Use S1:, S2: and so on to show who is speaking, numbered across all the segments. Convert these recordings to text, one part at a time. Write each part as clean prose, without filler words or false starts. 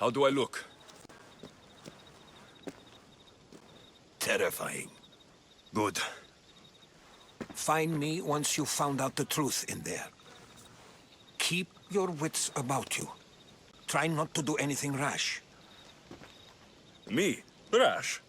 S1: How do I look?
S2: Terrifying. Good. Find me once you've found out the truth in there. Keep your wits about you. Try not to do anything rash.
S1: Me? Rash?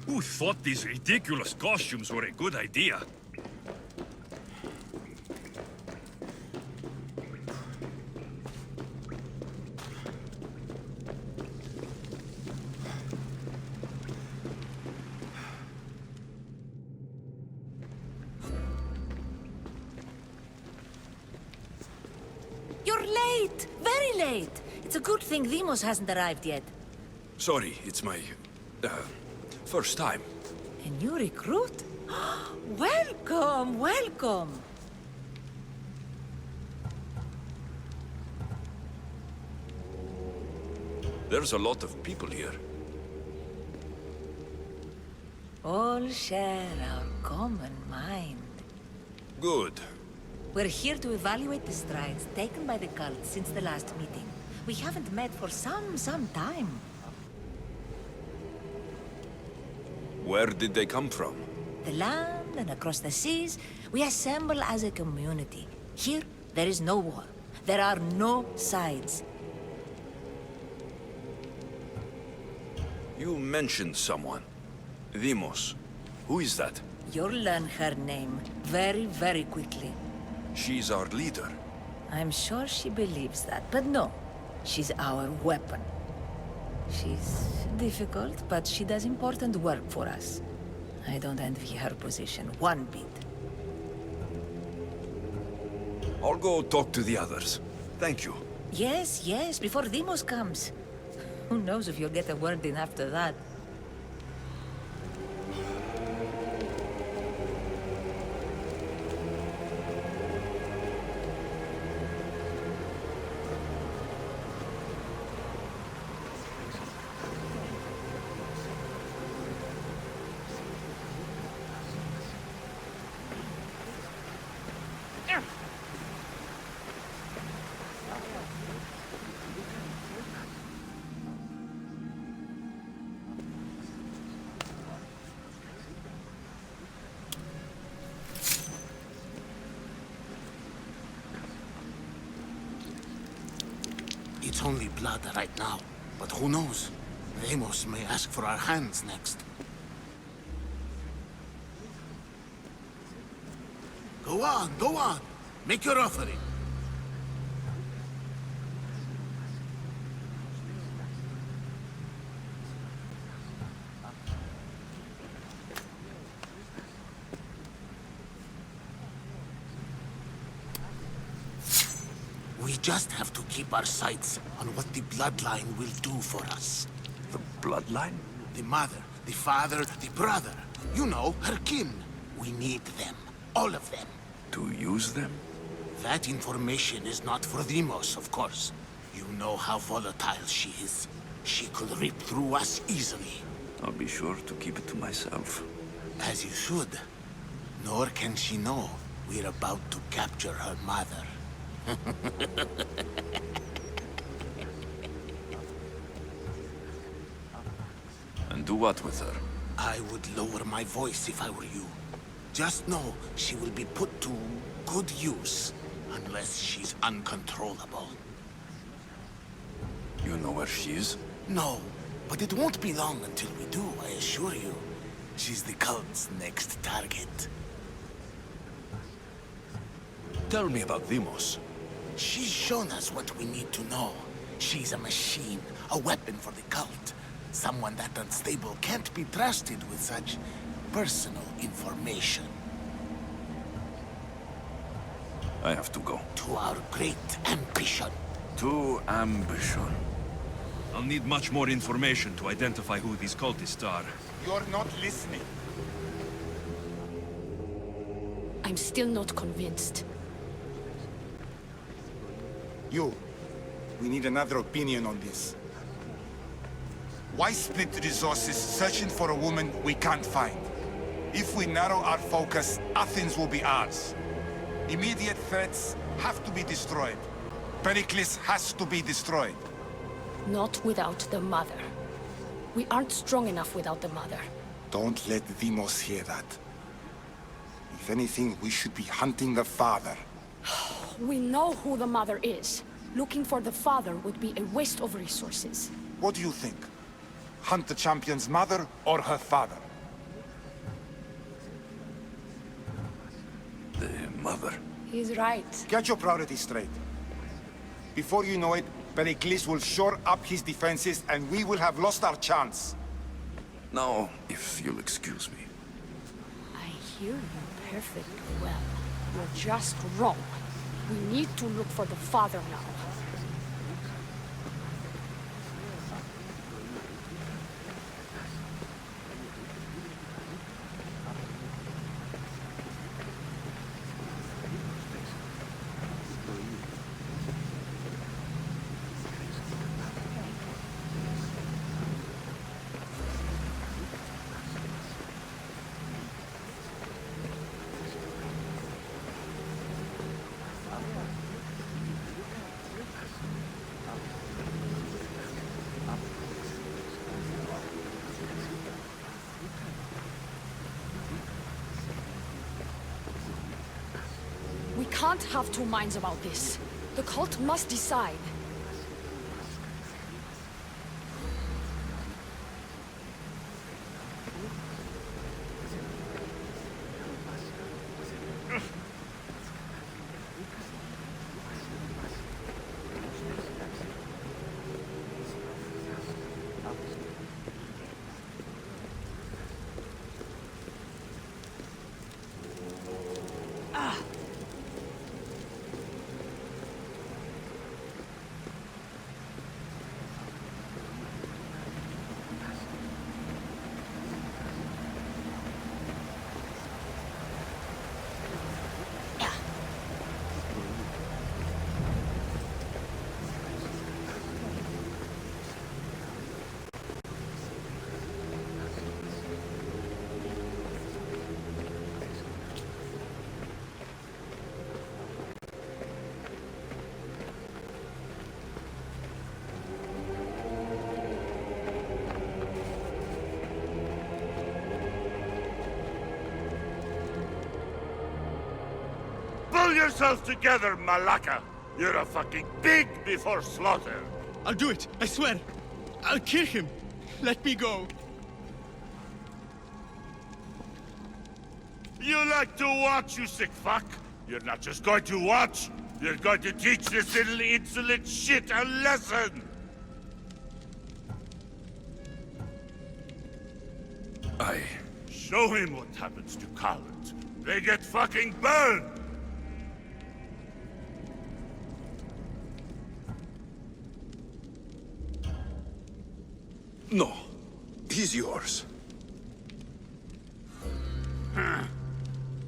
S1: Who thought these ridiculous costumes were a good idea?
S3: You're late! Very late! It's a good thing Demos hasn't arrived yet.
S1: Sorry, it's my... first time.
S3: A new recruit? Welcome, welcome!
S1: There's a lot of people here.
S3: All share our common mind.
S1: Good.
S3: We're here to evaluate the strides taken by the cult since the last meeting. We haven't met for some time.
S1: Where did they come from?
S3: The land and across the seas, we assemble as a community. Here, there is no war. There are no sides.
S1: You mentioned someone. Demos. Who is that?
S3: You'll learn her name very, very quickly.
S1: She's our leader.
S3: I'm sure she believes that, but no. She's our weapon. She's difficult, but she does important work for us. I don't envy her position one bit.
S1: I'll go talk to the others. Thank you.
S3: Yes, yes, before Demos comes. Who knows if you'll get a word in after that.
S4: It's only blood right now, but who knows? Ramos may ask for our hands next. Go on, go on. Make your offering. We just have to keep our sights on what the bloodline will do for us.
S1: The bloodline?
S4: The mother, the father, the brother. You know, her kin. We need them. All of them.
S1: To use them?
S4: That information is not for Demos, of course. You know how volatile she is. She could rip through us easily.
S1: I'll be sure to keep it to myself.
S4: As you should. Nor can she know we're about to capture her mother.
S1: And do what with her?
S4: I would lower my voice if I were you. Just know she will be put to good use, unless she's uncontrollable.
S1: You know where she is?
S4: No, but it won't be long until we do, I assure you. She's the cult's next target.
S1: Tell me about Demos.
S4: She's shown us what we need to know. She's a machine, a weapon for the cult. Someone that unstable can't be trusted with such personal information.
S1: I have to go.
S4: To our great ambition.
S1: To ambition. I'll need much more information to identify who these cultists are.
S5: You're not listening.
S6: I'm still not convinced.
S5: You. We need another opinion on this. Why split the resources searching for a woman we can't find? If we narrow our focus, Athens will be ours. Immediate threats have to be destroyed. Pericles has to be destroyed.
S6: Not without the mother. We aren't strong enough without the mother.
S5: Don't let Deimos hear that. If anything, we should be hunting the father.
S6: We know who the mother is. Looking for the father would be a waste of resources.
S5: What do you think? Hunt the champion's mother or her father?
S1: The mother.
S6: He's right.
S5: Get your priorities straight. Before you know it, Pericles will shore up his defenses and we will have lost our chance.
S1: Now, if you'll excuse me.
S6: I hear you perfectly well. You're just wrong. We need to look for the father now. We can't have two minds about this. The cult must decide.
S7: Pull yourself together, Malaka! You're a fucking pig before slaughter!
S8: I'll do it, I swear. I'll kill him. Let me go.
S7: You like to watch, you sick fuck? You're not just going to watch, you're going to teach this little insolent shit a lesson!
S1: I...
S7: Show him what happens to cowards. They get fucking burned!
S1: No. He's yours.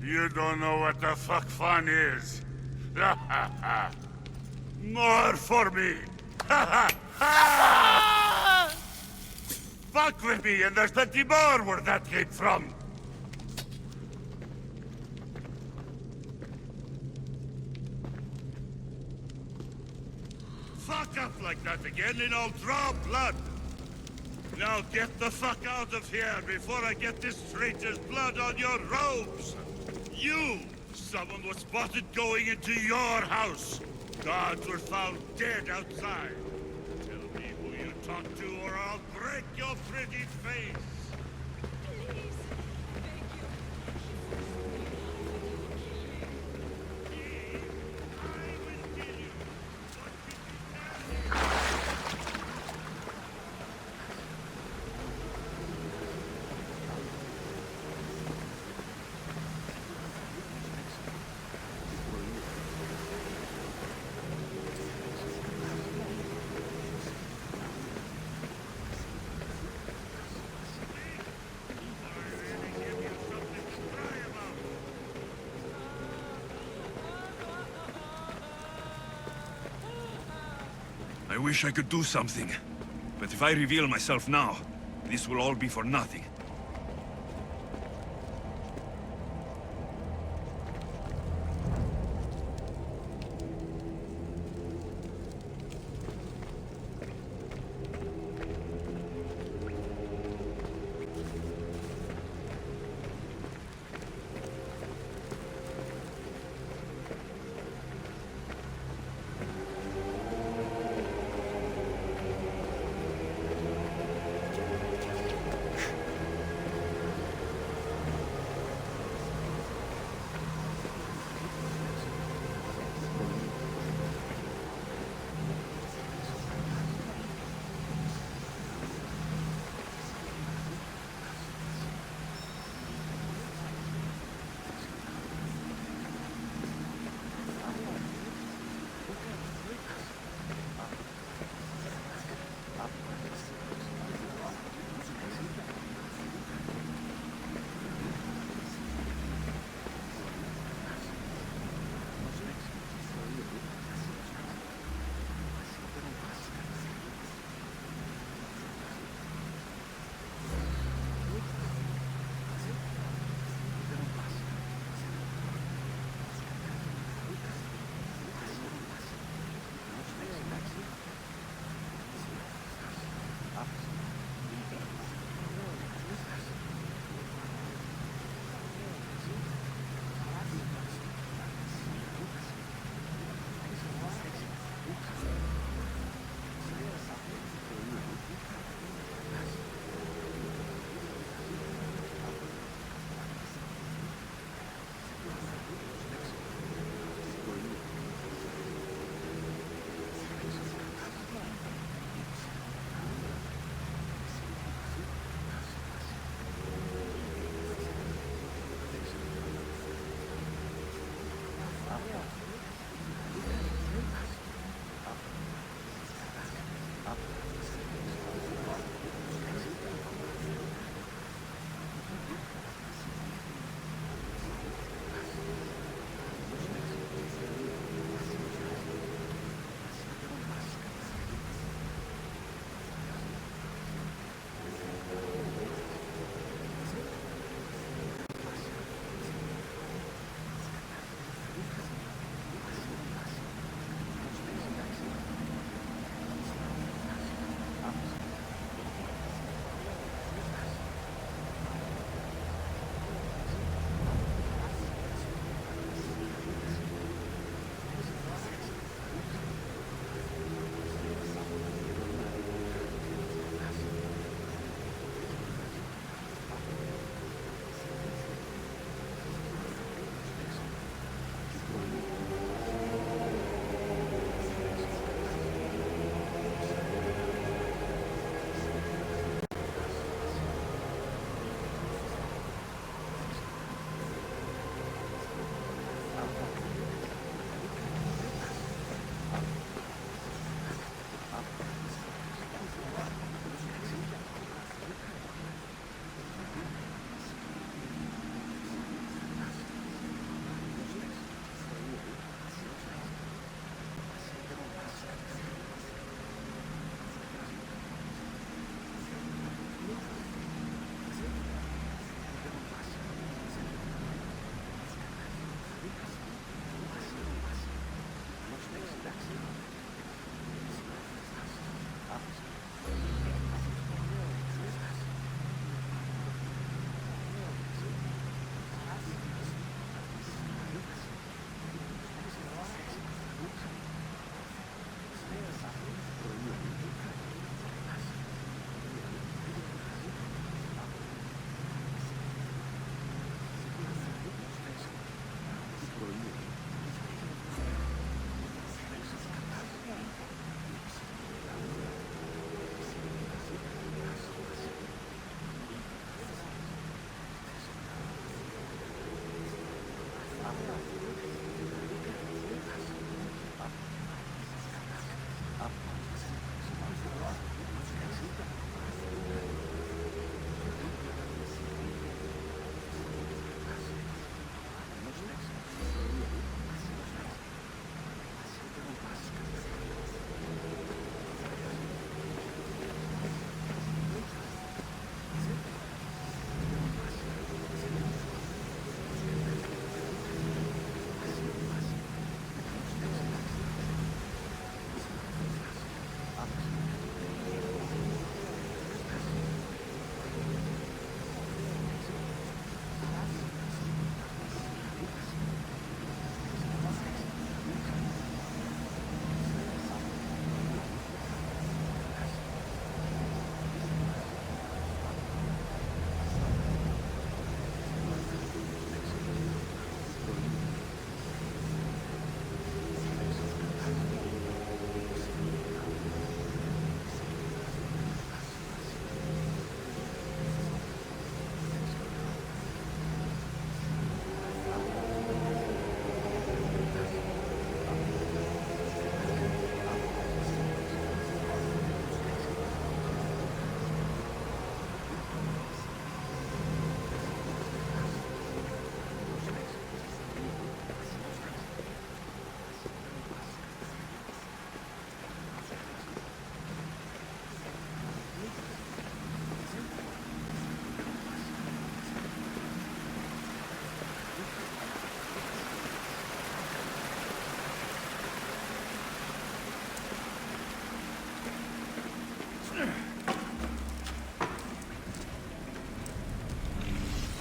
S7: You don't know what the fuck fun is. More for me! Fuck with me and there's plenty more where that came from! Fuck up like that again and I'll draw blood! Now get the fuck out of here before I get this traitor's blood on your robes! You! Someone was spotted going into your house! Guards were found dead outside! Tell me who you talked to or I'll break your pretty face!
S1: I wish I could do something. But if I reveal myself now, this will all be for nothing.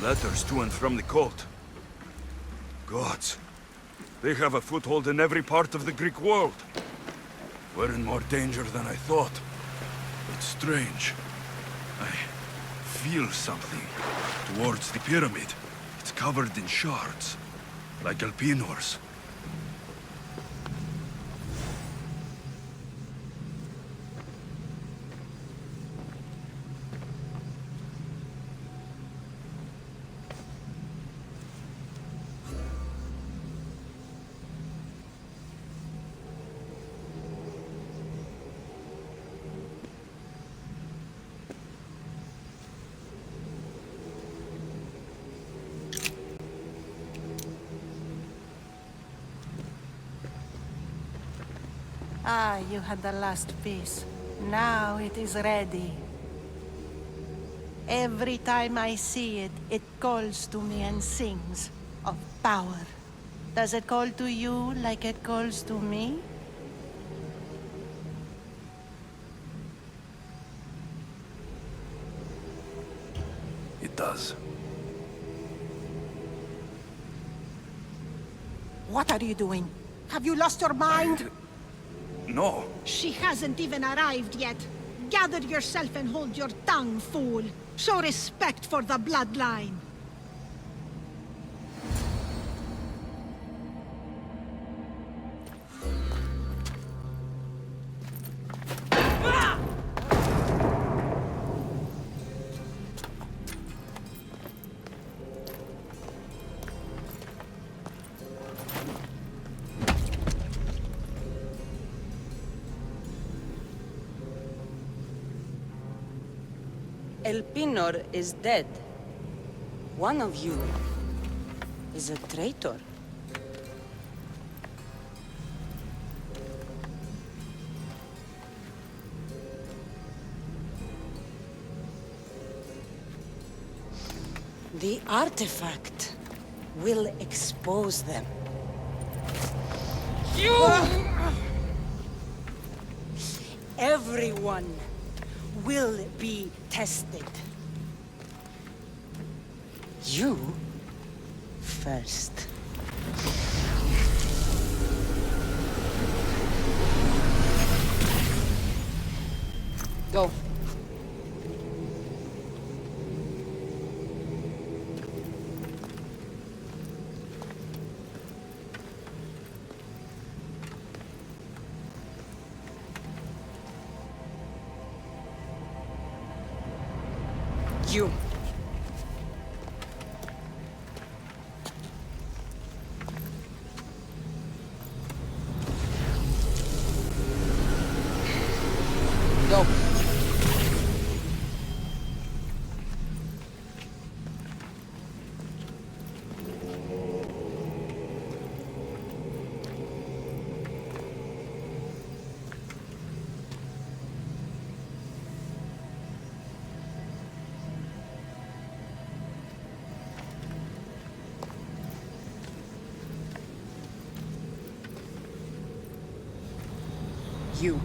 S1: Letters to and from the cult. Gods. They have a foothold in every part of the Greek world. We're in more danger than I thought. It's strange. I feel something towards the pyramid. It's covered in shards, like Alpinors.
S9: Ah, you had the last piece. Now it is ready. Every time I see it, it calls to me and sings of power. Does it call to you like it calls to me?
S1: It does.
S9: What are you doing? Have you lost your mind?
S1: No.
S10: She hasn't even arrived yet. Gather yourself and hold your tongue, fool. Show respect for the bloodline.
S11: Elpinor is dead. One of you is a traitor. The artifact will expose them. You! Everyone will be tested. You first. Go. You. Go. You.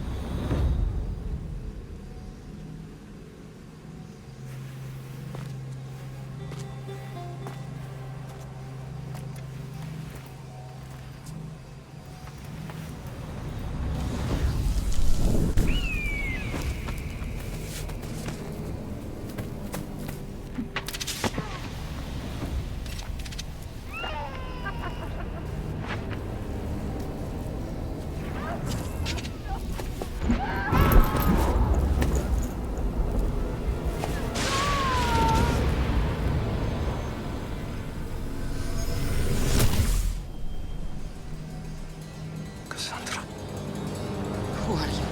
S11: Who are you?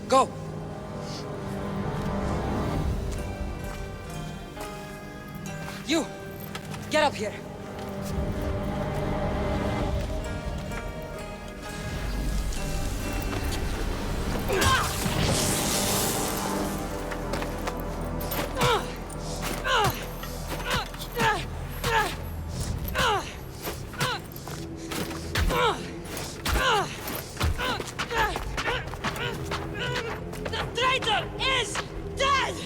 S11: Go! You! Get up here! The traitor is dead!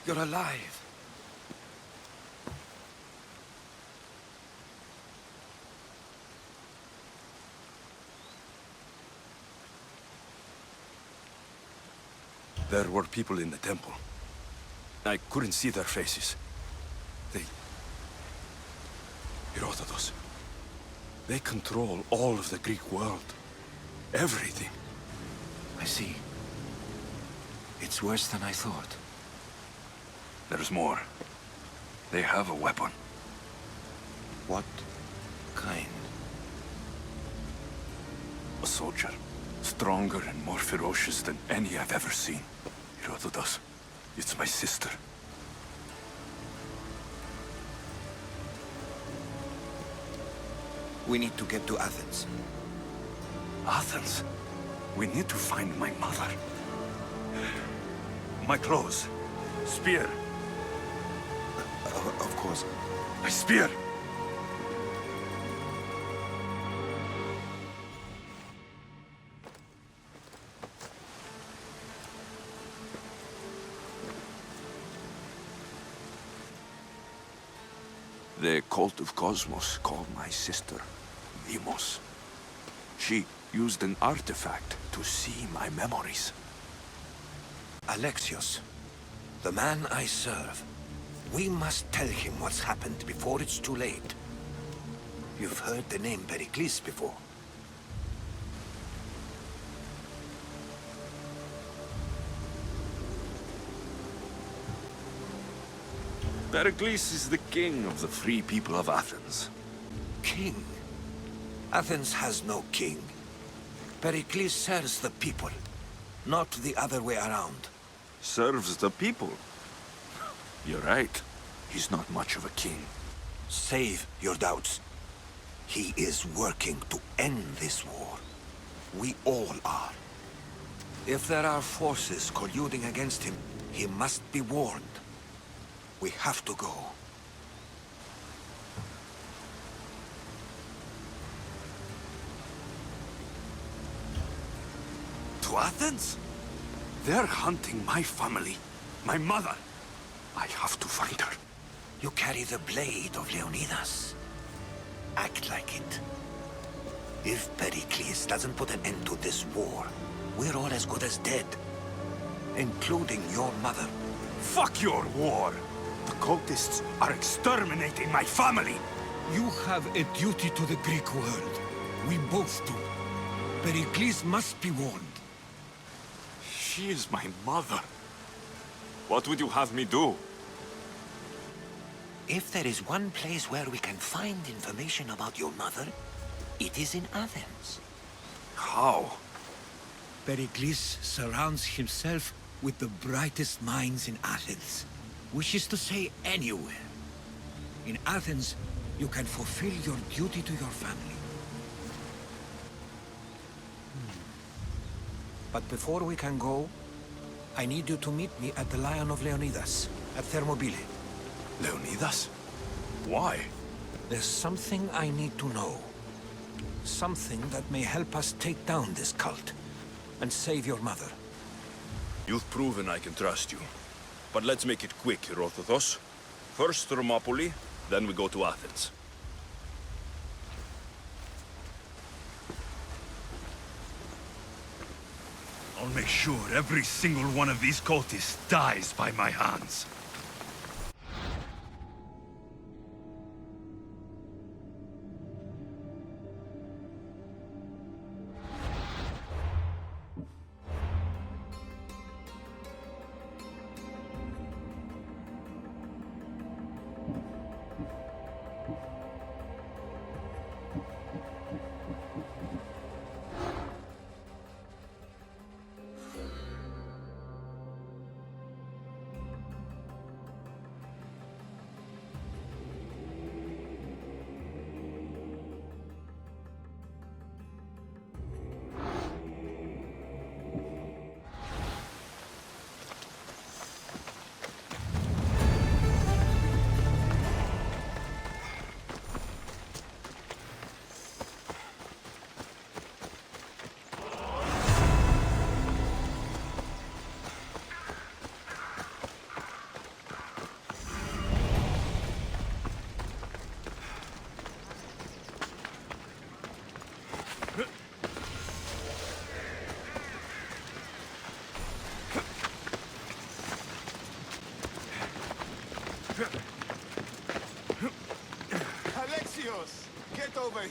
S2: You're alive.
S1: There were people in the temple. I couldn't see their faces. Herodotus. They control all of the Greek world. Everything.
S2: I see. It's worse than I thought.
S1: There's more. They have a weapon.
S2: What kind?
S1: A soldier. Stronger and more ferocious than any I've ever seen. Herodotus. It's my sister.
S2: We need to get to Athens.
S1: Athens? We need to find my mother. My clothes. Spear.
S2: Of course.
S1: My spear! The cult of Cosmos called my sister Demos. She used an artifact to see my memories.
S2: Alexios, the man I serve. We must tell him what's happened before it's too late. You've heard the name Pericles before.
S1: Pericles is the king of the free people of Athens.
S2: King? Athens has no king. Pericles serves the people, not the other way around.
S1: Serves the people. You're right. He's not much of a king.
S2: Save your doubts. He is working to end this war. We all are. If there are forces colluding against him, he must be warned. We have to go.
S1: To Athens? They're hunting my family, my mother. I have to find her.
S2: You carry the blade of Leonidas. Act like it. If Pericles doesn't put an end to this war, we're all as good as dead. Including your mother.
S1: Fuck your war! The cultists are exterminating my family!
S2: You have a duty to the Greek world. We both do. Pericles must be warned.
S1: She is my mother. What would you have me do?
S2: If there is one place where we can find information about your mother, it is in Athens.
S1: How?
S2: Pericles surrounds himself with the brightest minds in Athens. Which is to say, anywhere. In Athens, you can fulfill your duty to your family. But before we can go, I need you to meet me at the Lion of Leonidas, at Thermopylae.
S1: Leonidas? Why?
S2: There's something I need to know. Something that may help us take down this cult and save your mother.
S1: You've proven I can trust you. But let's make it quick, Herodotus. First Thermopylae, then we go to Athens. I'll make sure every single one of these cultists dies by my hands.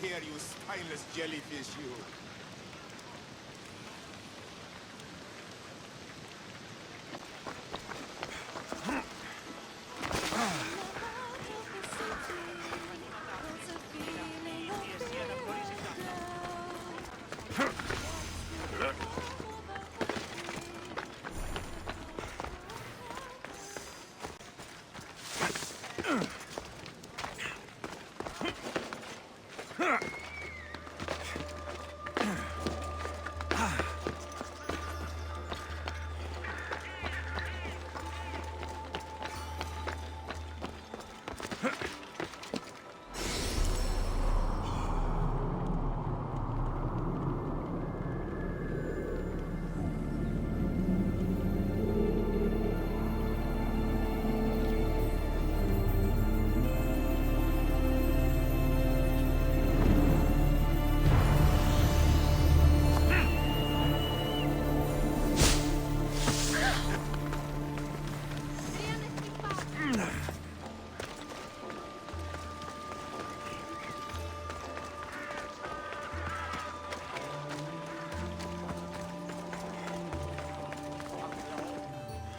S5: here, you spineless jellyfish, you.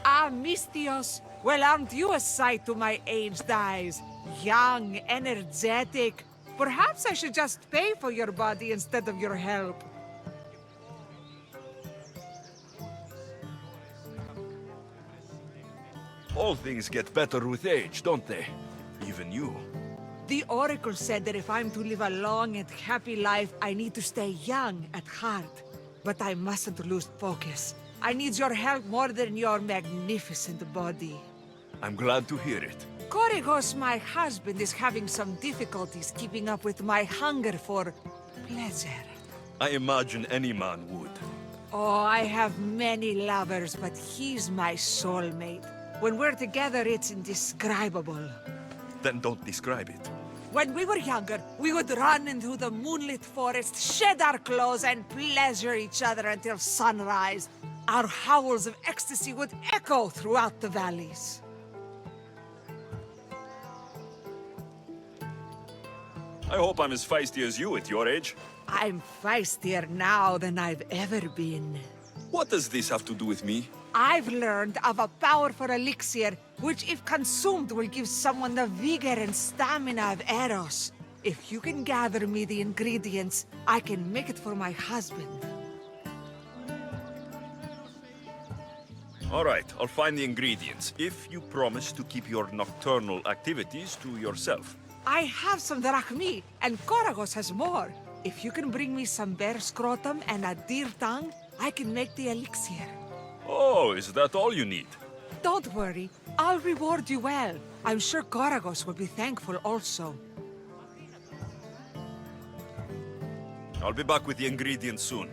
S12: Ah, Mistios! Well, aren't you a sight to my aged eyes? Young, energetic. Perhaps I should just pay for your body instead of your help.
S1: All things get better with age, don't they? Even you.
S12: The Oracle said that if I'm to live a long and happy life, I need to stay young at heart. But I mustn't lose focus. I need your help more than your magnificent body.
S1: I'm glad to hear it.
S12: Korigos, my husband, is having some difficulties keeping up with my hunger for pleasure.
S1: I imagine any man would.
S12: Oh, I have many lovers, but he's my soulmate. When we're together, it's indescribable.
S1: Then don't describe it.
S12: When we were younger, we would run into the moonlit forest, shed our clothes, and pleasure each other until sunrise. Our howls of ecstasy would echo throughout the valleys.
S1: I hope I'm as feisty as you at your age.
S12: I'm feistier now than I've ever been.
S1: What does this have to do with me?
S12: I've learned of a powerful elixir, which if consumed will give someone the vigor and stamina of Eros. If you can gather me the ingredients, I can make it for my husband.
S1: All right, I'll find the ingredients, if you promise to keep your nocturnal activities to yourself.
S12: I have some drachmi, and Koragos has more. If you can bring me some bear scrotum and a deer tongue, I can make the elixir.
S1: Oh, is that all you need?
S12: Don't worry, I'll reward you well. I'm sure Koragos will be thankful also.
S1: I'll be back with the ingredients soon.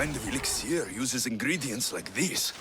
S1: kind of elixir uses ingredients like these?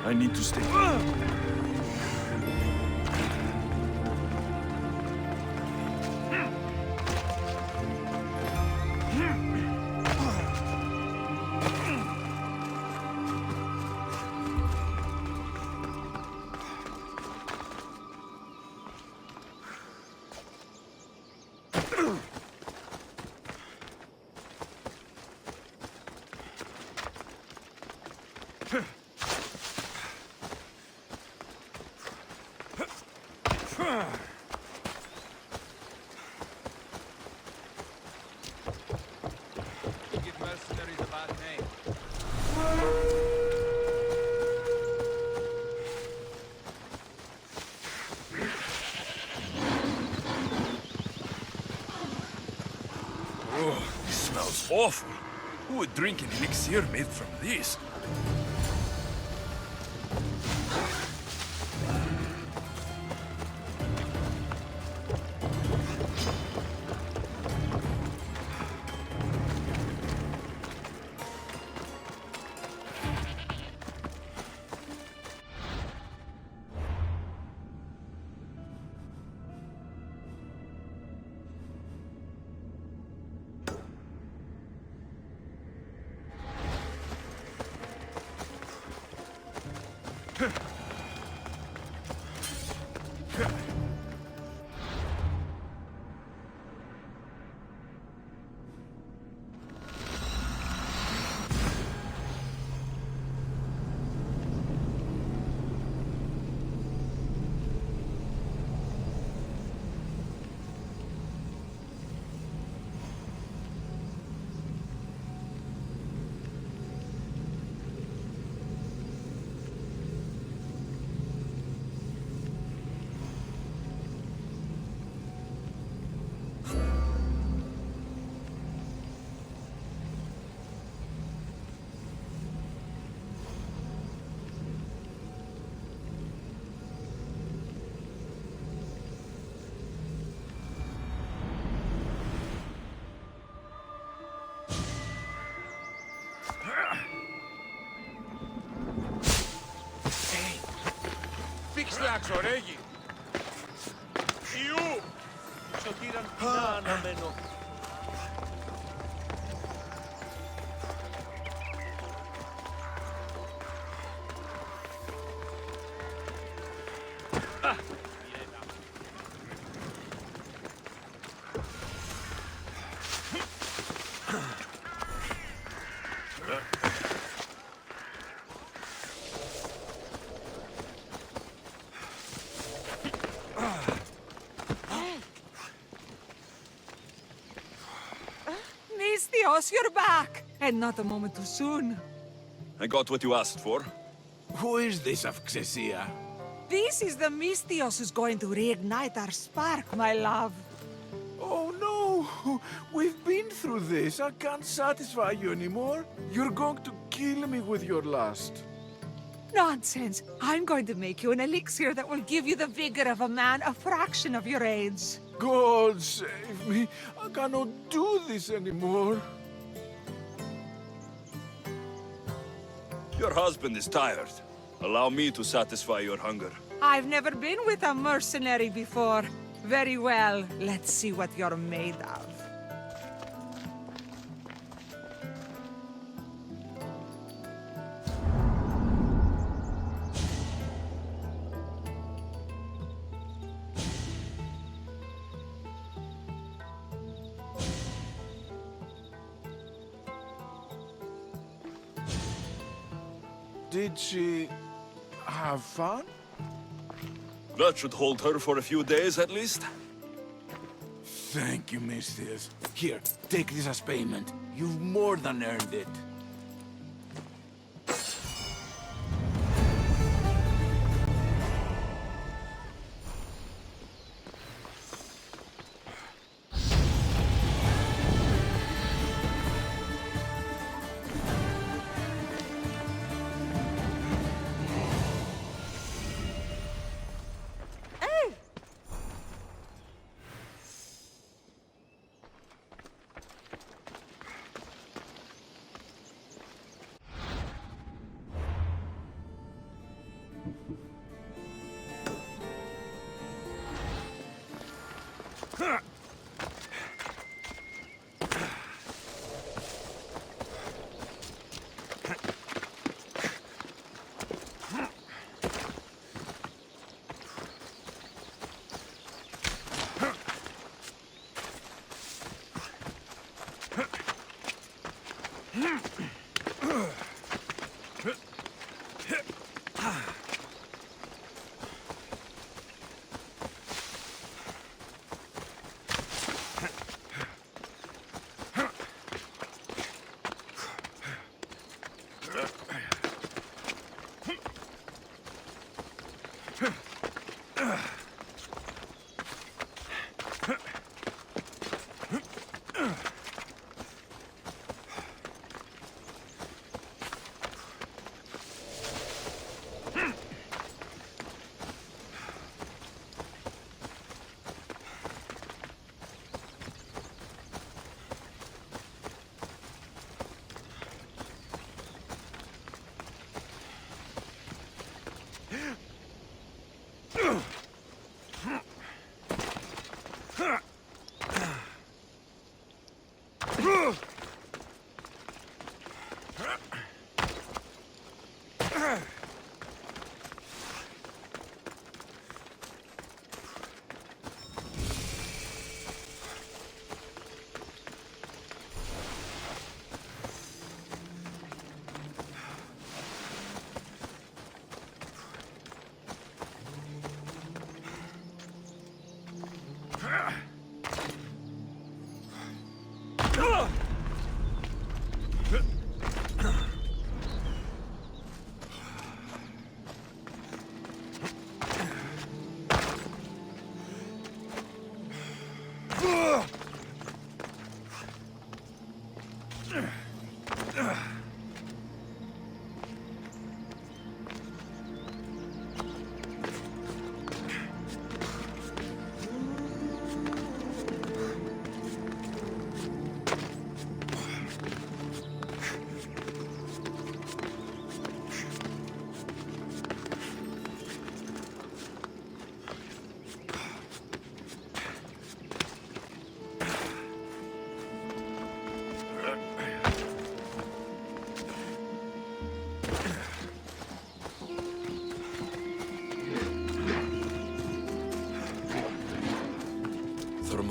S1: I need to stay. This smells awful. Who would drink an elixir made from this?
S5: ξορέγει. Ιού!
S8: Σωτήραν κοινά αναμένω.
S12: Misthios, you're back! And not a moment too soon.
S1: I got what you asked for.
S13: Who is this Avxesia?
S12: This is the Misthios who's going to reignite our spark, my love.
S13: Oh no! We've been through this. I can't satisfy you anymore. You're going to kill me with your lust.
S12: Nonsense. I'm going to make you an elixir that will give you the vigor of a man a fraction of your age.
S13: God save me. I cannot do this anymore.
S1: Your husband is tired. Allow me to satisfy your hunger.
S12: I've never been with a mercenary before. Very well. Let's see what you're made of.
S13: Did she have fun?
S1: That should hold her for a few days at least.
S13: Thank you, Misthios. Here, take this as payment. You've more than earned it.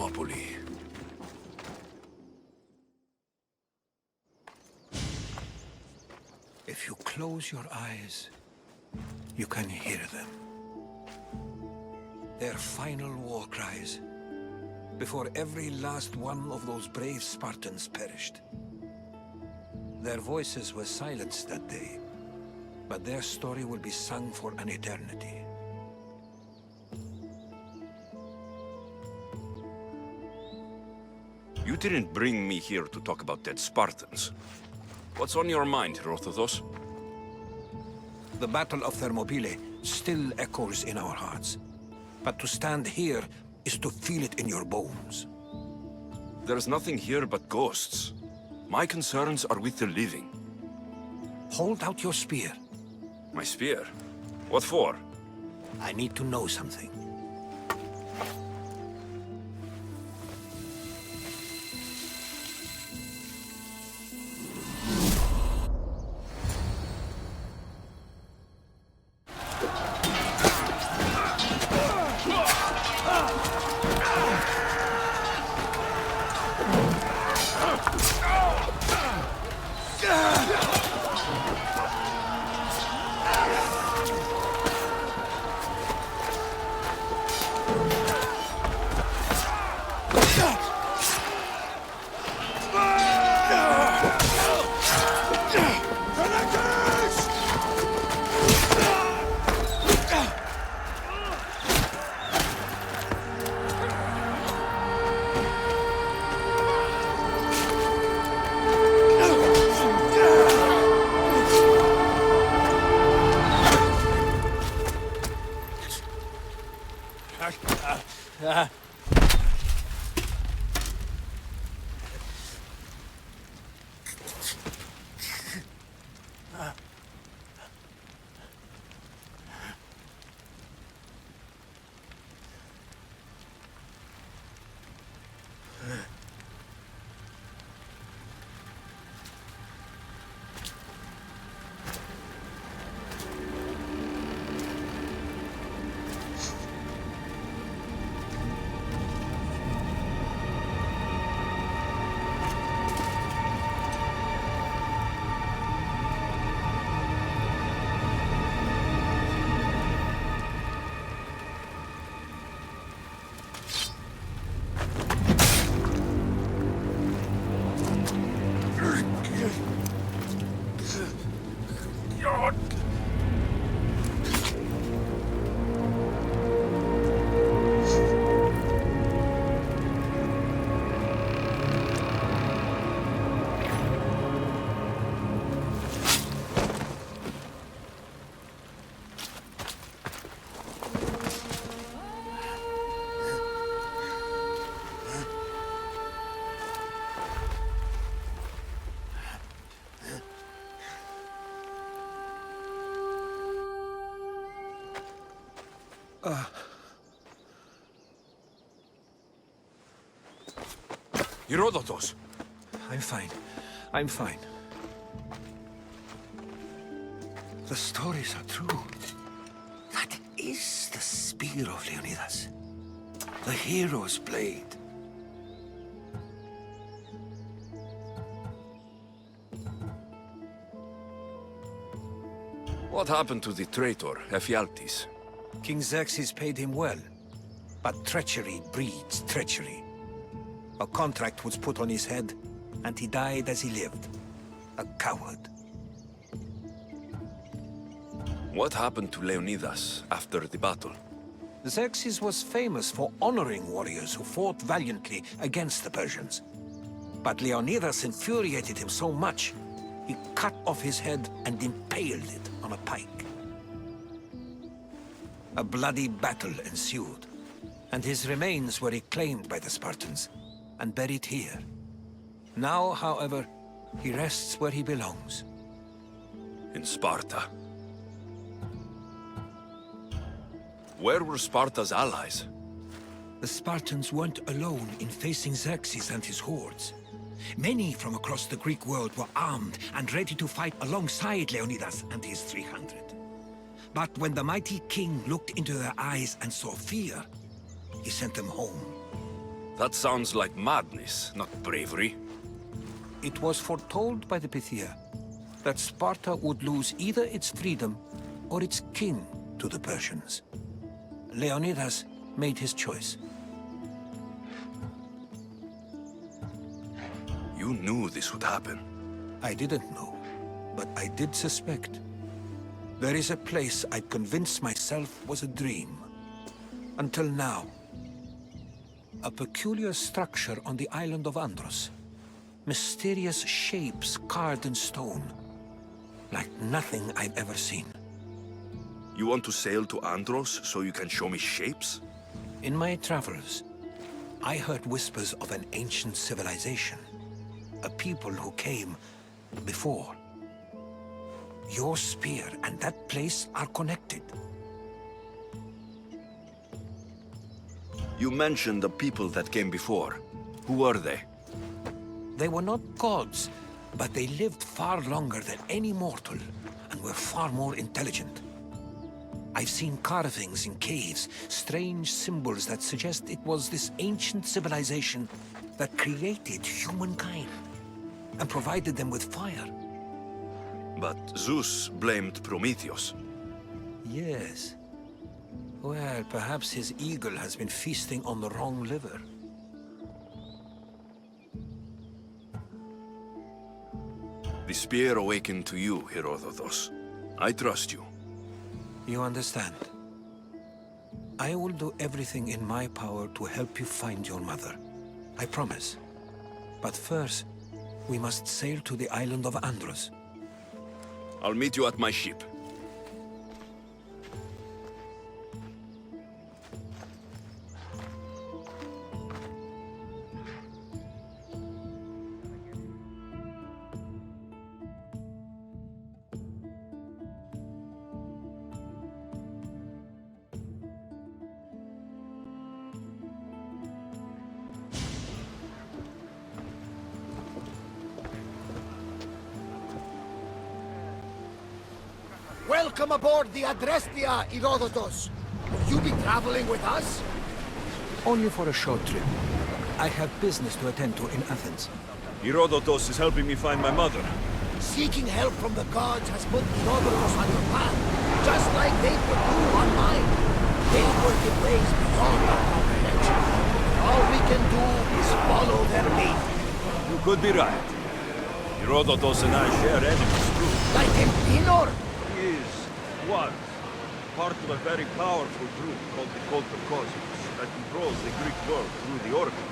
S1: Thermopylae.
S2: If you close your eyes, you can hear them. Their final war cries, before every last one of those brave Spartans perished. Their voices were silenced that day, but their story will be sung for an eternity.
S14: You didn't bring me here to talk about dead Spartans. What's on your mind, Herodotus?
S2: The Battle of Thermopylae still echoes in our hearts. But to stand here is to feel it in your bones.
S14: There's nothing here but ghosts. My concerns are with the living.
S2: Hold out your spear.
S14: My spear? What for?
S2: I need to know something.
S14: Herodotus!
S2: I'm fine. I'm fine. The stories are true. That is the spear of Leonidas. The hero's blade.
S14: What happened to the traitor, Ephialtes?
S2: King Xerxes paid him well, but treachery breeds treachery. A contract was put on his head, and he died as he lived. A coward.
S14: What happened to Leonidas after the battle?
S2: Xerxes was famous for honoring warriors who fought valiantly against the Persians. But Leonidas infuriated him so much, he cut off his head and impaled it on a pike. A bloody battle ensued, and his remains were reclaimed by the Spartans and buried here. Now, however, he rests where he belongs.
S14: In Sparta. Where were Sparta's allies?
S2: The Spartans weren't alone in facing Xerxes and his hordes. Many from across the Greek world were armed and ready to fight alongside Leonidas and his 300. But when the mighty king looked into their eyes and saw fear, he sent them home.
S14: That sounds like madness, not bravery.
S2: It was foretold by the Pythia that Sparta would lose either its freedom or its king to the Persians. Leonidas made his choice.
S14: You knew this would happen.
S2: I didn't know, but I did suspect. There is a place I'd convinced myself was a dream. Until now. A peculiar structure on the island of Andros. Mysterious shapes carved in stone. Like nothing I've ever seen.
S14: You want to sail to Andros so you can show me shapes?
S2: In my travels, I heard whispers of an ancient civilization. A people who came before. Your spear and that place are connected.
S14: You mentioned the people that came before. Who were they?
S2: They were not gods, but they lived far longer than any mortal, and were far more intelligent. I've seen carvings in caves, strange symbols that suggest it was this ancient civilization that created humankind, and provided them with fire.
S14: But Zeus blamed Prometheus.
S2: Yes. Well, perhaps his eagle has been feasting on the wrong liver.
S14: The spear awakened to you, Herodotus. I trust you.
S2: You understand. I will do everything in my power to help you find your mother. I promise. But first, we must sail to the island of Andros.
S14: I'll meet you at my ship.
S4: Welcome aboard the Adrestia, Herodotus. Will you be traveling with us?
S2: Only for a short trip. I have business to attend to in Athens.
S1: Herodotus is helping me find my mother.
S4: Seeking help from the gods has put Herodotus on your path, just like they put you on mine. They work in ways beyond our comprehension. All we can do is follow their lead.
S1: You could be right. Herodotus and I share enemies too.
S4: Like Empinor?
S1: Was part of a very powerful group called the Cult of Cosmos that controls the Greek world through the Oracle.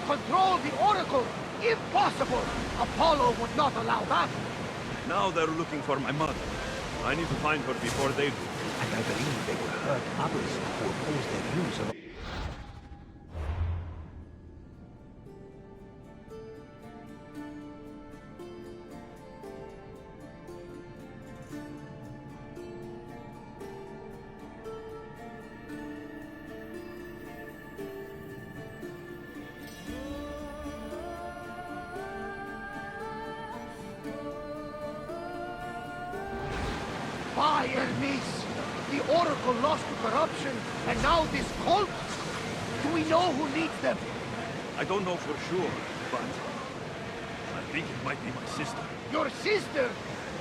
S4: Control the Oracle? Impossible! Apollo would not allow that.
S1: Now they're looking for my mother. I need to find her before they do.
S2: And I believe they will hurt others who oppose their views of...
S4: By Hermes! The Oracle lost to corruption, and now this cult? Do we know who leads them?
S1: I don't know for sure, but I think it might be my sister.
S4: Your sister?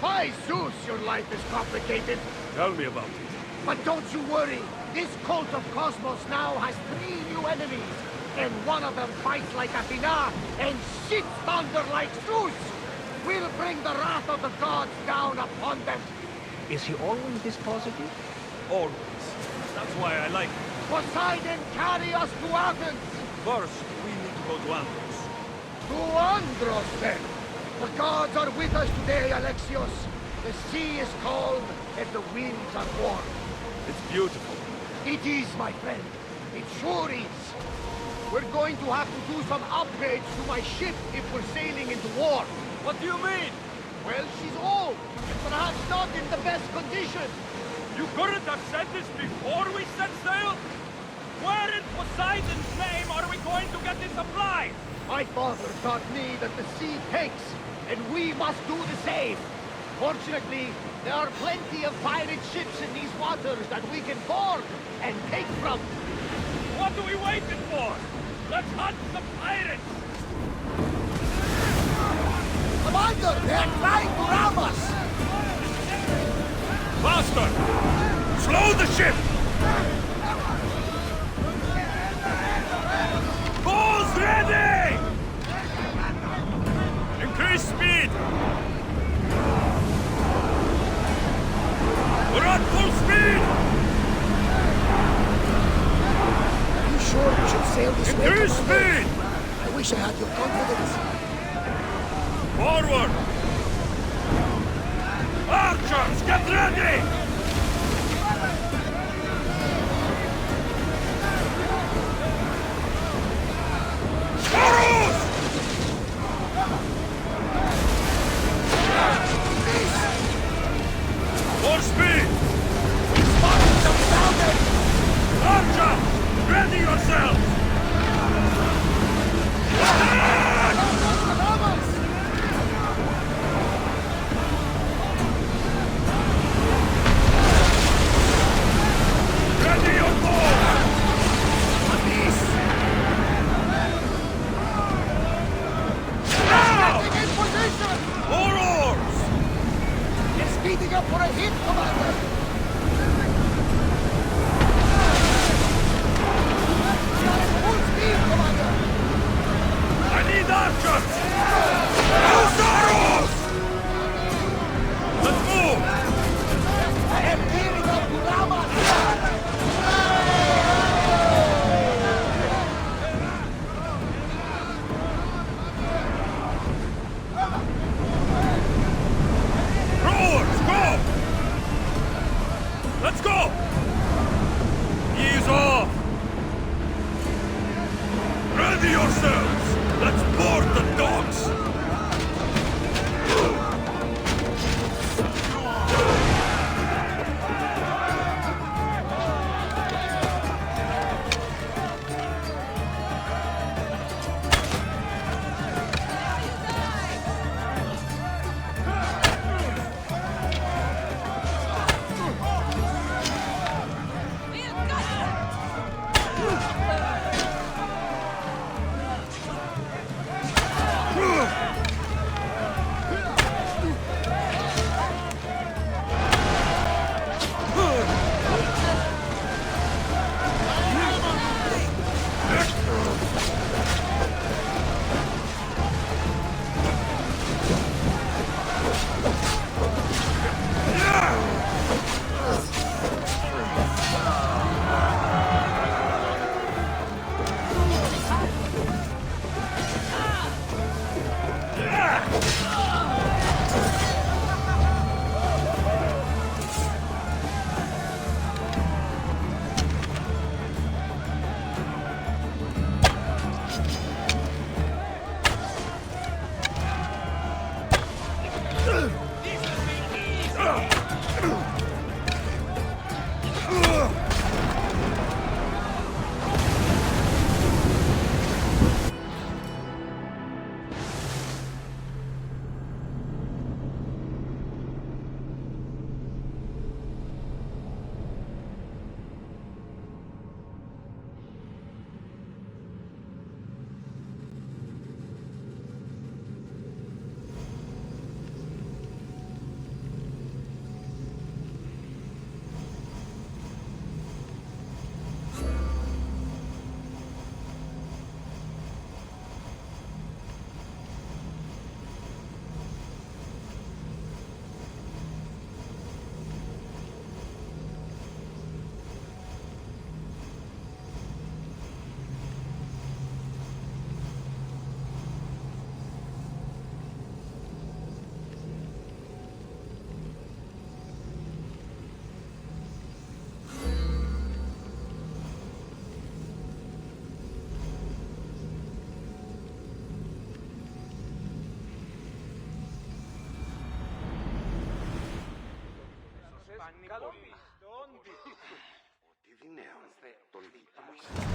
S4: By Zeus, your life is complicated.
S1: Tell me about it.
S4: But don't you worry. This Cult of Cosmos now has 3 new enemies. And one of them fights like Athena and shits thunder like Zeus. We'll bring the wrath of the gods down upon them.
S2: Is he always this positive?
S1: Always. That's why I like him.
S4: Poseidon, carry us to Athens!
S1: First, we need to go to Andros.
S4: To Andros, then! The gods are with us today, Alexios. The sea is calm, and the winds are warm.
S1: It's beautiful.
S4: It is, my friend. It sure is. We're going to have to do some upgrades to my ship if we're sailing into war.
S1: What do you mean?
S4: Well, she's old, and perhaps not in the best condition.
S1: You couldn't have said this before we set sail? Where in Poseidon's name are we going to get the supplies?
S4: My father taught me that the sea takes, and we must do the same. Fortunately, there are plenty of pirate ships in these waters that we can board and take from.
S1: What are we waiting for?
S7: Let's hunt the pirates!
S4: Commander, they're trying to ram us!
S1: Faster! Slow the ship! Balls ready! Increase speed! We're at full speed!
S4: Are you sure we should sail this way,
S1: Increase
S4: Commander?
S1: speed!
S4: I wish I had your confidence.
S1: Forward! Archers, get ready! Arrows! More speed!
S4: Spotted them sounded!
S1: Archers, ready yourselves! Ready your bow! Now!
S4: Getting in position!
S1: More oars!
S4: It's speeding up for a hit, Commander! We are at full speed, Commander!
S1: I need archers! Use arrows! Let's move!
S4: I am gearing up to ram us!
S1: Rowers, go! Let's go! Ease off! Ready yourselves! Let's board the dogs!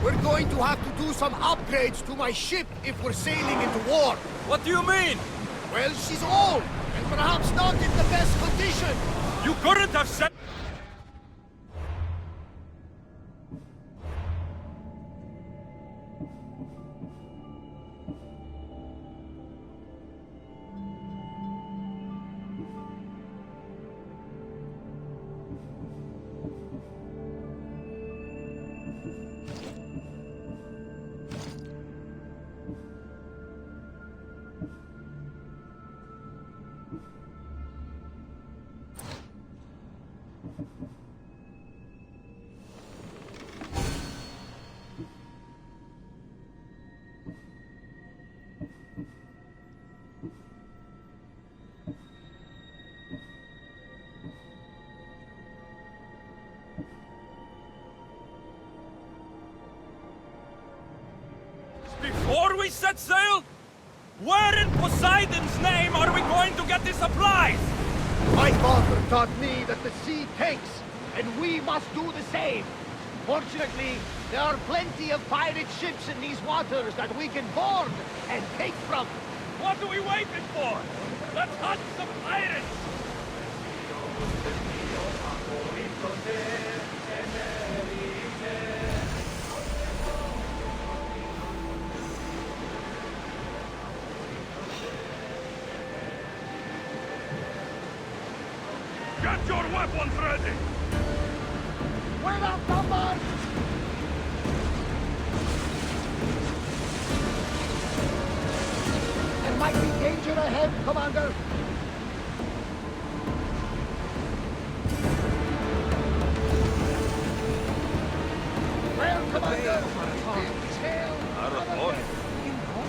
S4: We're going to have to do some upgrades to my ship if we're sailing into war.
S1: What do you mean?
S4: Well, she's old, and perhaps not in the best condition.
S1: You couldn't have said...
S14: before we set sail? Where in Poseidon's name are we going to get the supplies?
S4: My father taught me that the sea takes, and we must do the same. Fortunately, there are plenty of pirate ships in these waters that we can board and take from.
S14: What are we waiting for? Let's hunt some pirates!
S7: Get your weapons ready!
S4: We're outnumbered! There might be danger ahead, Commander. Well, Commander, sail.
S14: Marathon?
S4: You know,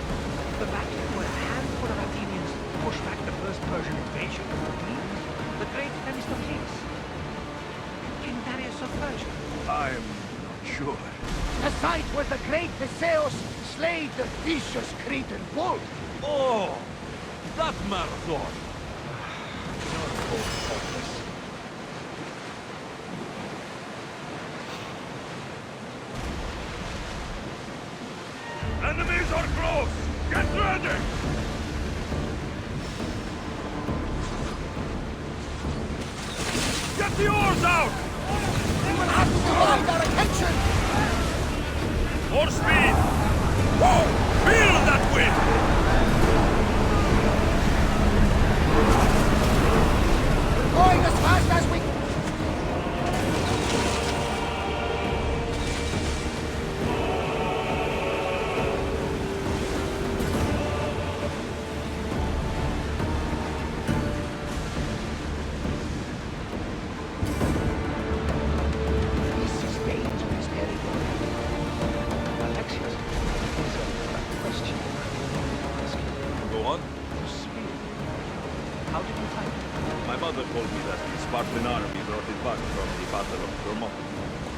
S4: the battle where a handful of Athenians pushed back the first Persian invasion. The great Themistocles. King Darius of Persia.
S1: I'm not sure.
S4: The site where the great Theseus slayed the vicious Cretan bull.
S14: Oh! That Marathon!
S7: Enemies are close! Get ready! Get the oars out!
S4: We will have to divide our attention!
S7: More speed! Whoa! Feel that wind!
S4: We're going as fast as we... This is dangerous territory. Alexius, there's a question I ask you.
S14: Go on.
S4: The spear. How did you find it?
S14: My mother told me that the Spartan army brought it back from the Battle of Thermopylae.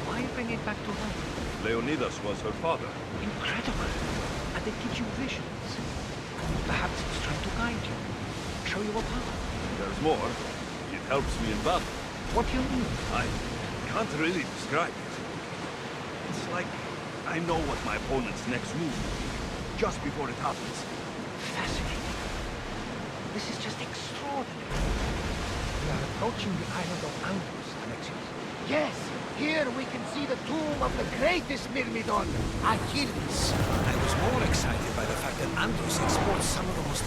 S4: Why bring it back to life?
S14: Leonidas was her father.
S4: Incredible. And it gives you visions. Perhaps it's trying to guide you. Show you a path.
S14: There's more. It helps me in battle.
S4: What do you mean?
S1: I can't really describe it. It's like I know what my opponent's next move will be, just before it happens.
S4: Fascinating. This is just extraordinary. We are approaching the island of Andros, Alexius. Yes, here we can see the tomb of the greatest Myrmidon, Achilles.
S2: I was more excited by the fact that Andros exports some of the most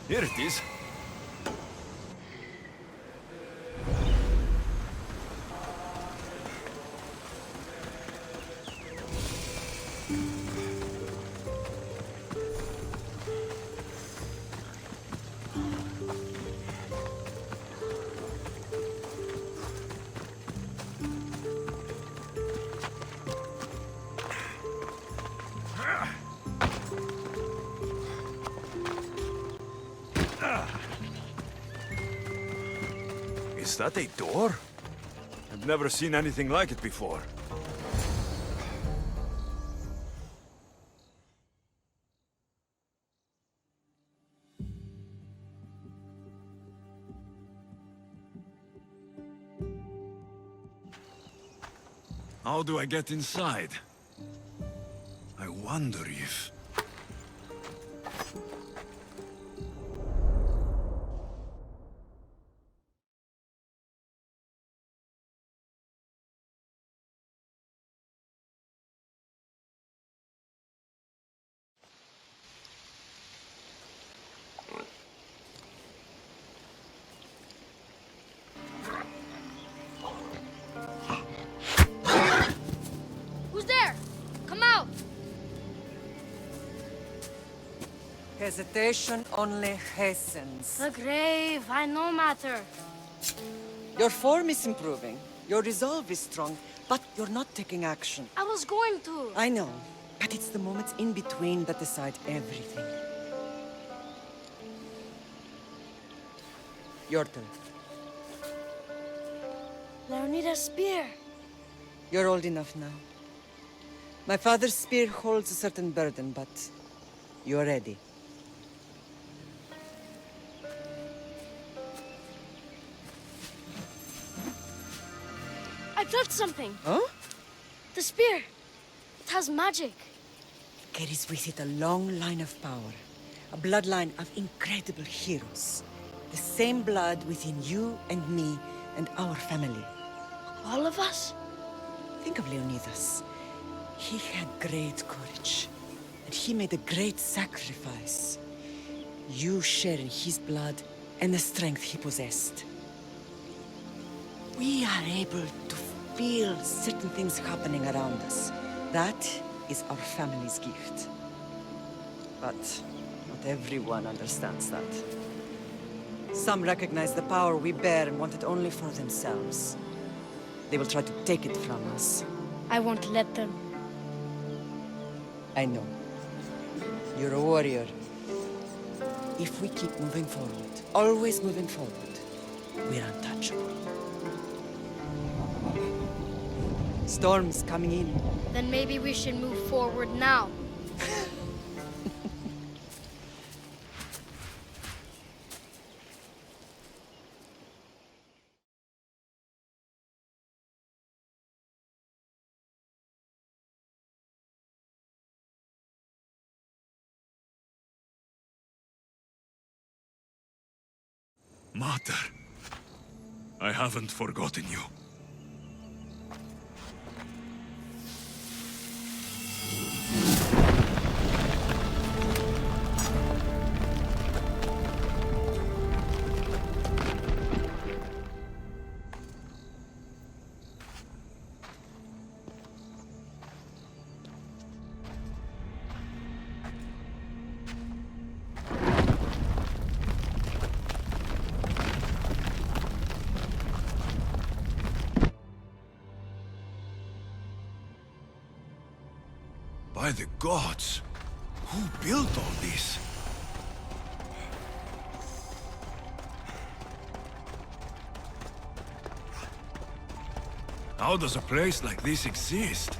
S1: Here it is. Is that a door? I've never seen anything like it before. How do I get inside? I wonder if...
S15: hesitation only hastens.
S16: The grave, I no matter.
S15: Your form is improving. Your resolve is strong, but you're not taking action.
S16: I was going to.
S15: I know, but it's the moments in between that decide everything. Your turn.
S16: Leonida's spear.
S15: You're old enough now. My father's spear holds a certain burden, but you're ready.
S16: I felt something.
S15: Huh?
S16: The spear. It has magic.
S15: Carries with it a long line of power. A bloodline of incredible heroes. The same blood within you and me and our family.
S16: All of us?
S15: Think of Leonidas. He had great courage. And he made a great sacrifice. You share in his blood and the strength he possessed. We are able to feel certain things happening around us. That is our family's gift. But not everyone understands that. Some recognize the power we bear and want it only for themselves. They will try to take it from us.
S16: I won't let them.
S15: I know. You're a warrior. If we keep moving forward, always moving forward, we're untouchable. Storm's coming in.
S16: Then maybe we should move forward now.
S1: Mater, I haven't forgotten you. By the gods! Who built all this? How does a place like this exist?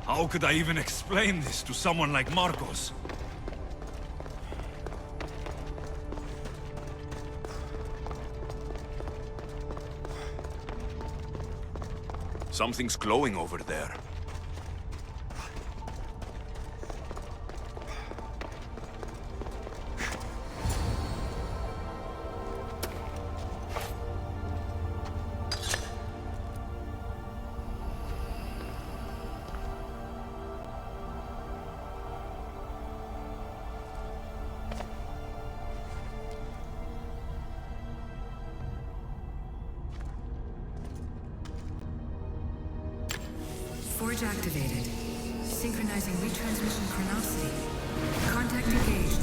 S1: How could I even explain this to someone like Marcos? Something's glowing over there.
S17: Forge activated. Synchronizing retransmission chronicity. Contact engaged.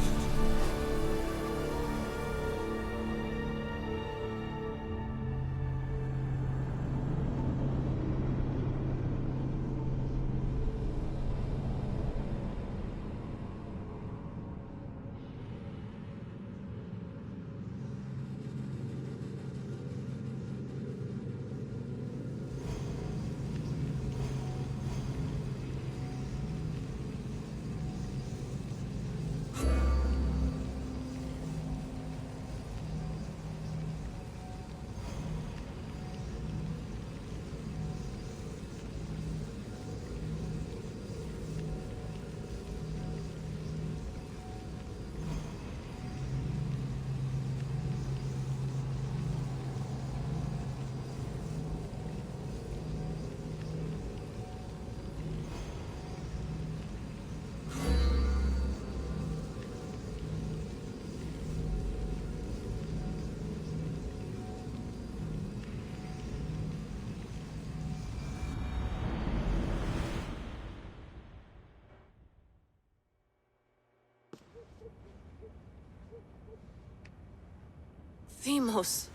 S18: Themos.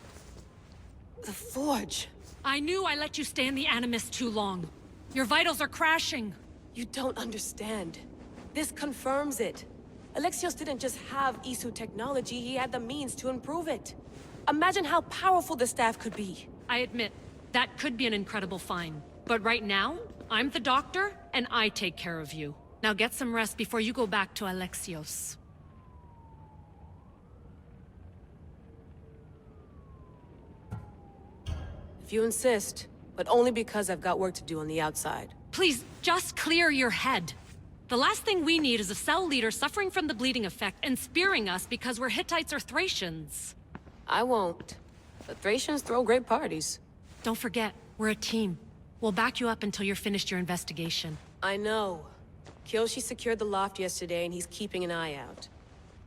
S18: The Forge.
S6: I knew I let you stay in the Animus too long. Your vitals are crashing.
S18: You don't understand. This confirms it. Alexios didn't just have Isu technology, he had the means to improve it. Imagine how powerful the staff could be.
S6: I admit, that could be an incredible find. But right now, I'm the doctor, and I take care of you. Now get some rest before you go back to Alexios.
S18: If you insist, but only because I've got work to do on the outside.
S6: Please, just clear your head. The last thing we need is a cell leader suffering from the bleeding effect and spearing us because we're Hittites or Thracians.
S18: I won't. The Thracians throw great parties.
S6: Don't forget, we're a team. We'll back you up until you're finished your investigation.
S18: I know. Kyoshi secured the loft yesterday and he's keeping an eye out.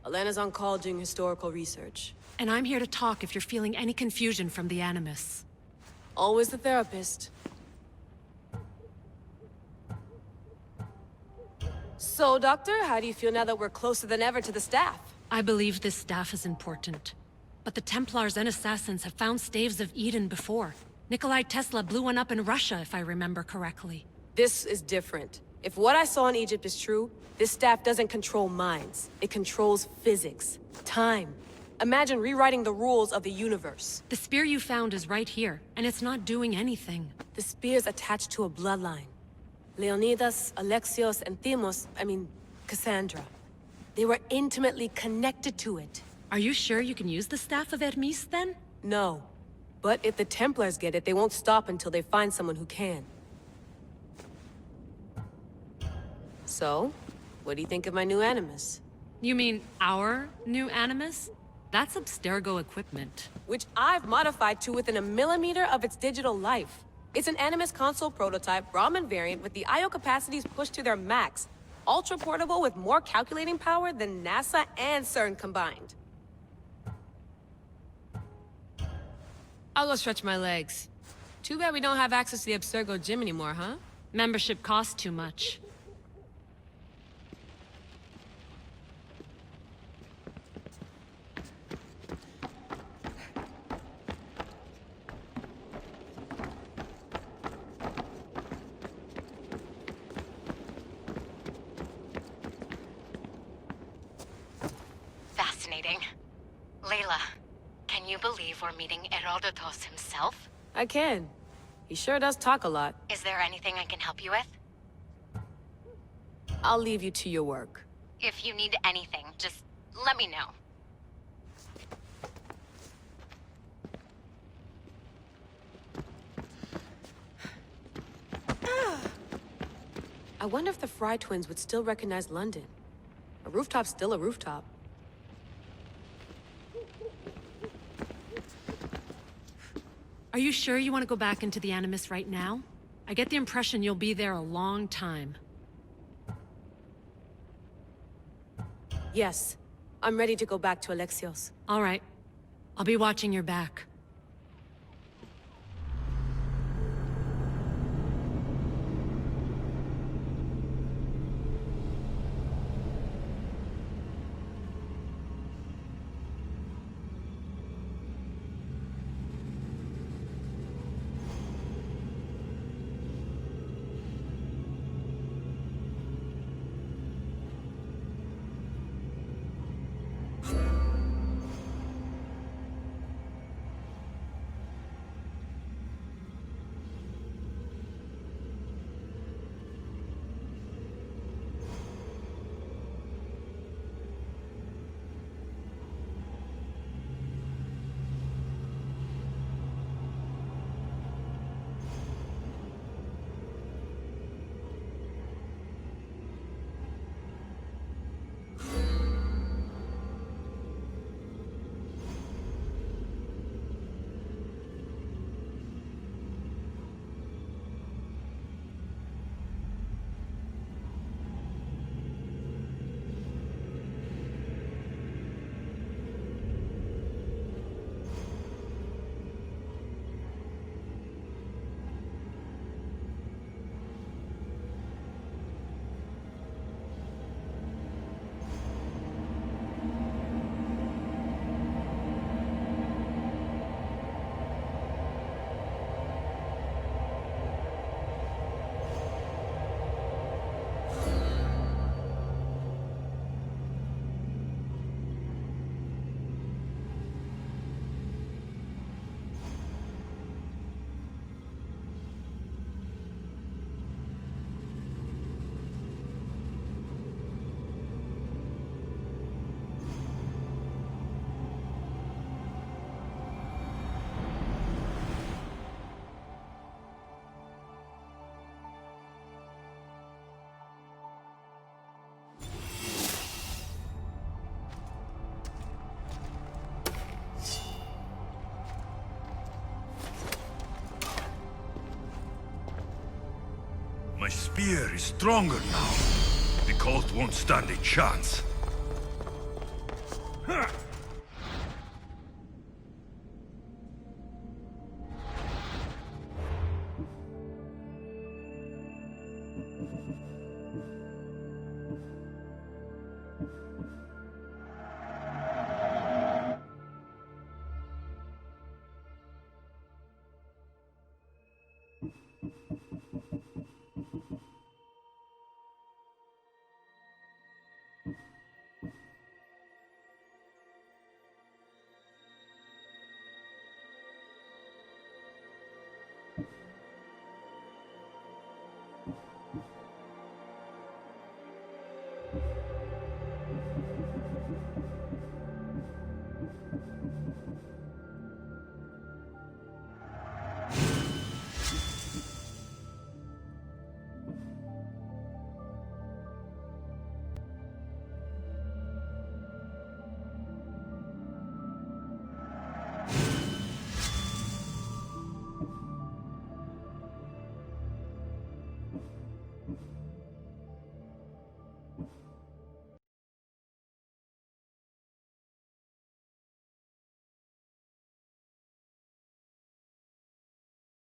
S18: Elena's on call doing historical research.
S6: And I'm here to talk if you're feeling any confusion from the Animus.
S18: Always the therapist. So, Doctor, how do you feel now that we're closer than ever to the staff?
S6: I believe this staff is important. But the Templars and Assassins have found staves of Eden before. Nikolai Tesla blew one up in Russia, if I remember correctly.
S18: This is different. If what I saw in Egypt is true, this staff doesn't control minds. It controls physics, time. Imagine rewriting the rules of the universe.
S6: The spear you found is right here, and it's not doing anything.
S18: The spear's attached to a bloodline. Leonidas, Alexios, and Cassandra. They were intimately connected to it.
S6: Are you sure you can use the Staff of Hermes, then?
S18: No. But if the Templars get it, they won't stop until they find someone who can. So, what do you think of my new Animus?
S6: You mean our new Animus? That's Abstergo equipment.
S18: Which I've modified to within a millimeter of its digital life. It's an Animus console prototype, Brahmin variant with the I/O capacities pushed to their max. Ultra portable with more calculating power than NASA and CERN combined. I'll go stretch my legs. Too bad we don't have access to the Abstergo gym anymore, huh?
S6: Membership costs too much.
S19: Fascinating. Layla, can you believe we're meeting Herodotus himself?
S18: I can. He sure does talk a lot.
S19: Is there anything I can help you with?
S18: I'll leave you to your work.
S19: If you need anything, just let me know.
S18: I wonder if the Fry twins would still recognize London. A rooftop's still a rooftop.
S6: Are you sure you want to go back into the Animus right now? I get the impression you'll be there a long time.
S18: Yes. I'm ready to go back to Alexios.
S6: All right. I'll be watching your back.
S1: spear is stronger now. The cult won't stand a chance.